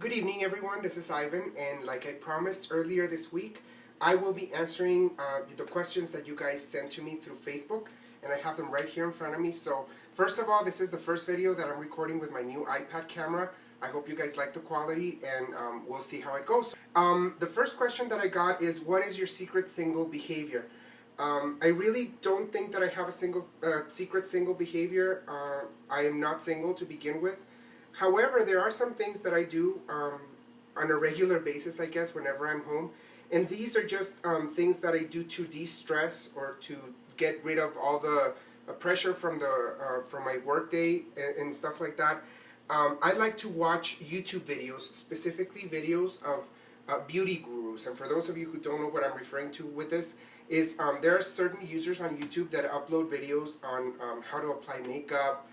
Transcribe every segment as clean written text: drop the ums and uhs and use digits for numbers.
Good evening, everyone. This is Ivan, and like I promised earlier this week, I will be answering the questions that you guys sent to me through Facebook, and I have them right here in front of me. So, first of all, this is the first video that I'm recording with my new iPad camera. I hope you guys like the quality, and we'll see how it goes. The first question that I got is, what is your secret single behavior? I really don't think that I have a secret single behavior. I am not single to begin with. However, there are some things that I do on a regular basis, I guess, whenever I'm home. And these are just things that I do to de-stress or to get rid of all the pressure from my workday and stuff like that. I like to watch YouTube videos, specifically videos of beauty gurus. And for those of you who don't know what I'm referring to with this, is there are certain users on YouTube that upload videos on how to apply makeup,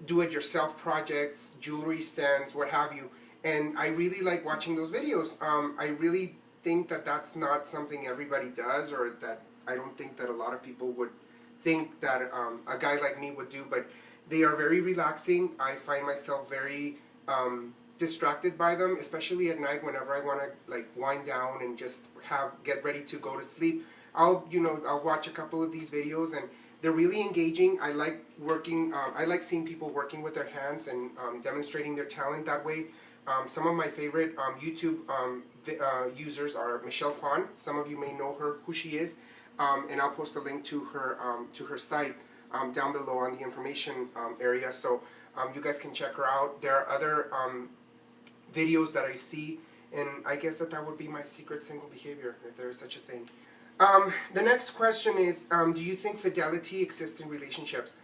do-it-yourself projects, jewelry stands, what have you. And I really like watching those videos. I really think that that's not something everybody does, or that I don't think that a lot of people would think that a guy like me would do, but they are very relaxing. I find myself very distracted by them, especially at night whenever I want to like wind down and just get ready to go to sleep. I'll watch a couple of these videos, and they're really engaging. I like I like seeing people working with their hands and demonstrating their talent that way. Some of my favorite YouTube users are Michelle Phan. Some of you may know her, who she is, and I'll post a link to her site down below on the information area, so you guys can check her out. There are other videos that I see, and I guess that would be my secret single behavior, if there is such a thing. The next question is, do you think fidelity exists in relationships?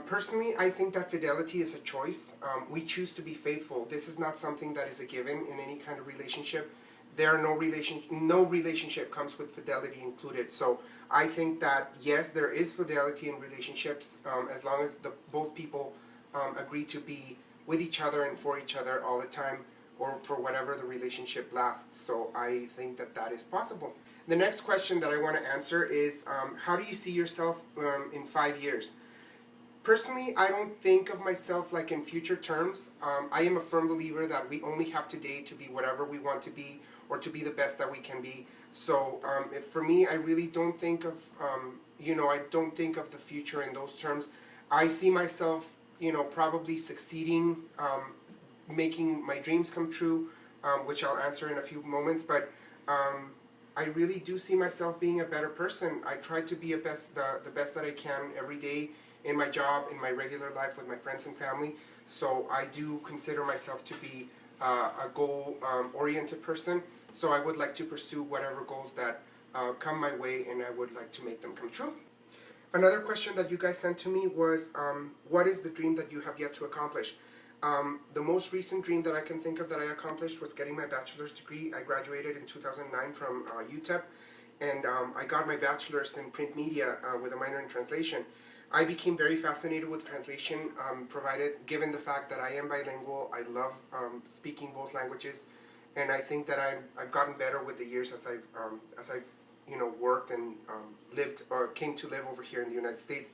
Personally, I think that fidelity is a choice. We choose to be faithful. This is not something that is a given in any kind of relationship. No relationship comes with fidelity included. So I think that yes, there is fidelity in relationships as long as both people agree to be with each other and for each other all the time, or for whatever the relationship lasts. So I think that is possible. The next question that I want to answer is, how do you see yourself in 5 years? Personally, I don't think of myself like in future terms. I am a firm believer that we only have today to be whatever we want to be, or to be the best that we can be. So for me, I really don't think of, I don't think of the future in those terms. I see myself, probably succeeding, making my dreams come true, which I'll answer in a few moments, but I really do see myself being a better person. I try to be the best that I can every day in my job, in my regular life with my friends and family. So I do consider myself to be a goal-oriented person. So I would like to pursue whatever goals that come my way, and I would like to make them come true. Another question that you guys sent to me was, what is the dream that you have yet to accomplish? The most recent dream that I can think of that I accomplished was getting my bachelor's degree. I graduated in 2009 from UTEP, and I got my bachelor's in print media with a minor in translation. I became very fascinated with translation, given the fact that I am bilingual. I love speaking both languages, and I think that I've gotten better with the years as I've worked and lived, or came to live over here in the United States.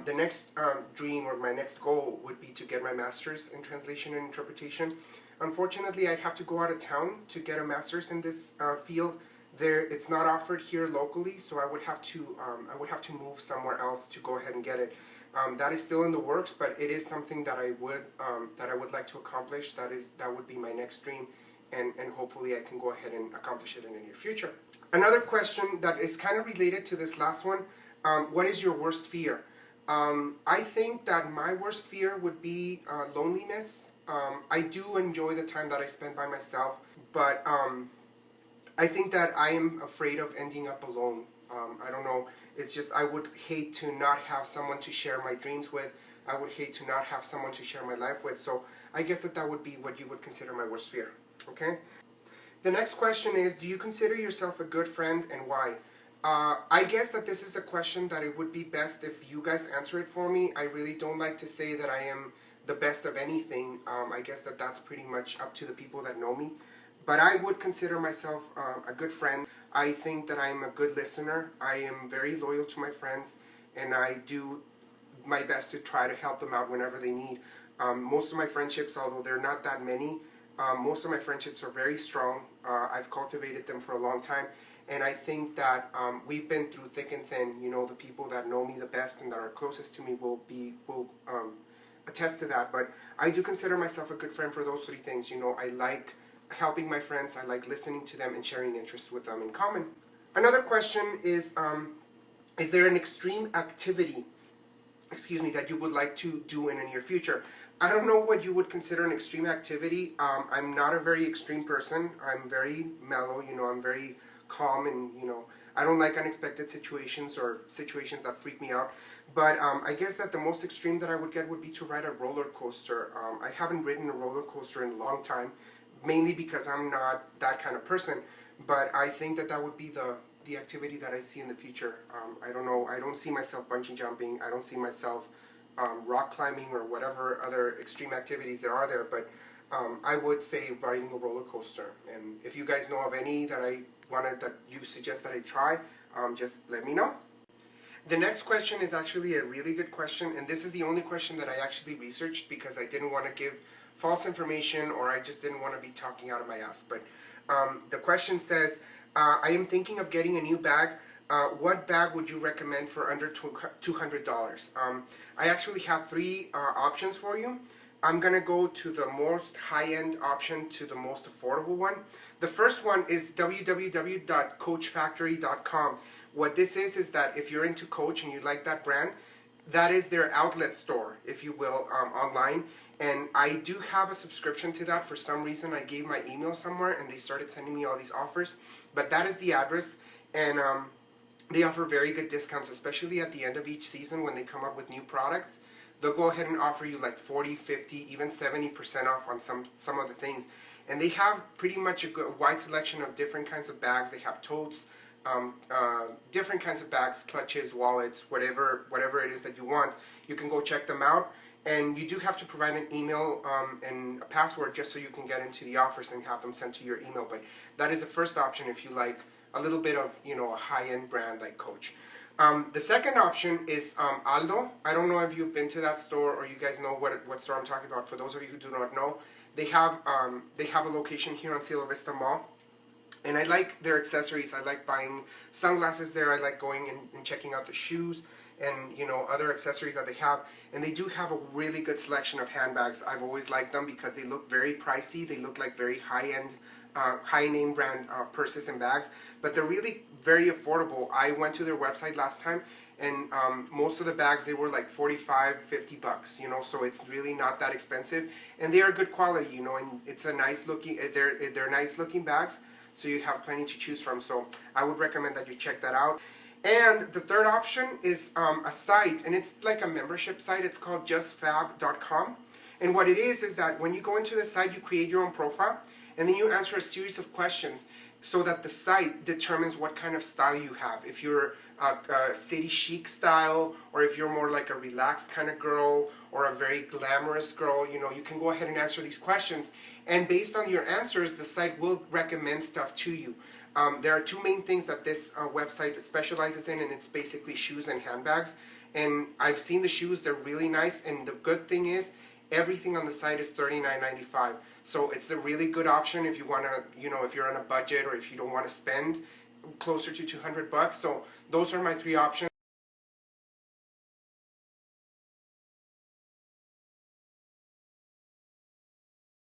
The next dream, or my next goal, would be to get my master's in translation and interpretation. Unfortunately, I'd have to go out of town to get a master's in this field. It's not offered here locally, so I would have to move somewhere else to go ahead and get it. That is still in the works, but it is something that I would like to accomplish. That would be my next dream, and hopefully I can go ahead and accomplish it in the near future. Another question that is kind of related to this last one: what is your worst fear? I think that my worst fear would be loneliness. I do enjoy the time that I spend by myself, but I think that I am afraid of ending up alone. I don't know, it's just I would hate to not have someone to share my dreams with. I would hate to not have someone to share my life with. So I guess that would be what you would consider my worst fear. Okay? The next question is, do you consider yourself a good friend, and why? I guess that this is a question that it would be best if you guys answer it for me. I really don't like to say that I am the best of anything. I guess that's pretty much up to the people that know me. But I would consider myself a good friend. I think that I am a good listener. I am very loyal to my friends, and I do my best to try to help them out whenever they need. Most of my friendships, although they're not that many, Most of my friendships are very strong. I've cultivated them for a long time, and I think that we've been through thick and thin. You know, the people that know me the best and that are closest to me will attest to that. But I do consider myself a good friend for those three things. You know, I like helping my friends, I like listening to them and sharing interests with them in common. Another question is there an extreme activity, that you would like to do in the near future? I don't know what you would consider an extreme activity. I'm not a very extreme person. I'm very mellow, you know, I'm very calm, and, you know, I don't like unexpected situations or situations that freak me out. But I guess that the most extreme that I would get would be to ride a roller coaster. I haven't ridden a roller coaster in a long time, mainly because I'm not that kind of person. But I think that that would be the activity that I see in the future. I don't know. I don't see myself bungee jumping. I don't see myself rock climbing or whatever other extreme activities there are there. But I would say riding a roller coaster. And if you guys know of any that you suggest that I try, just let me know. The next question is actually a really good question, and this is the only question that I actually researched because I didn't want to give false information, or I just didn't want to be talking out of my ass. But the question says, I am thinking of getting a new bag. What bag would you recommend for under $200? I actually have three options for you. I'm going to go to the most high-end option to the most affordable one. The first one is www.coachfactory.com. What this is that if you're into Coach and you like that brand, that is their outlet store, if you will, online. And I do have a subscription to that. For some reason, I gave my email somewhere and they started sending me all these offers. But that is the address, and they offer very good discounts, especially at the end of each season when they come up with new products. They'll go ahead and offer you like 40, 50, even 70% off on some of the things. And they have pretty much a wide selection of different kinds of bags. They have totes, different kinds of bags, clutches, wallets, whatever it is that you want. You can go check them out. And you do have to provide an email and a password just so you can get into the offers and have them sent to your email. But that is the first option if you like a little bit of, you know, a high-end brand like Coach. The second option is Aldo. I don't know if you've been to that store or you guys know what store I'm talking about. For those of you who do not know, they have a location here on Cielo Vista Mall. And I like their accessories. I like buying sunglasses there. I like going and checking out the shoes and, you know, other accessories that they have. And they do have a really good selection of handbags. I've always liked them because they look very pricey. They look like very high-end, high-name brand purses and bags. But they're really very affordable. I went to their website last time, and most of the bags, they were like $45, $50, you know, so it's really not that expensive. And they are good quality, you know, and it's a nice looking, they're nice looking bags, so you have plenty to choose from. So I would recommend that you check that out. And the third option is a site, and it's like a membership site. It's called justfab.com. And what it is that when you go into the site, you create your own profile, and then you answer a series of questions so that the site determines what kind of style you have. If you're a city chic style, or if you're more like a relaxed kind of girl, or a very glamorous girl, you know, you can go ahead and answer these questions. And based on your answers, the site will recommend stuff to you. There are two main things that this website specializes in, and it's basically shoes and handbags. And I've seen the shoes, they're really nice, and the good thing is, everything on the site is $39.95. So it's a really good option if you want to, you know, if you're on a budget or if you don't want to spend closer to $200. So those are my three options.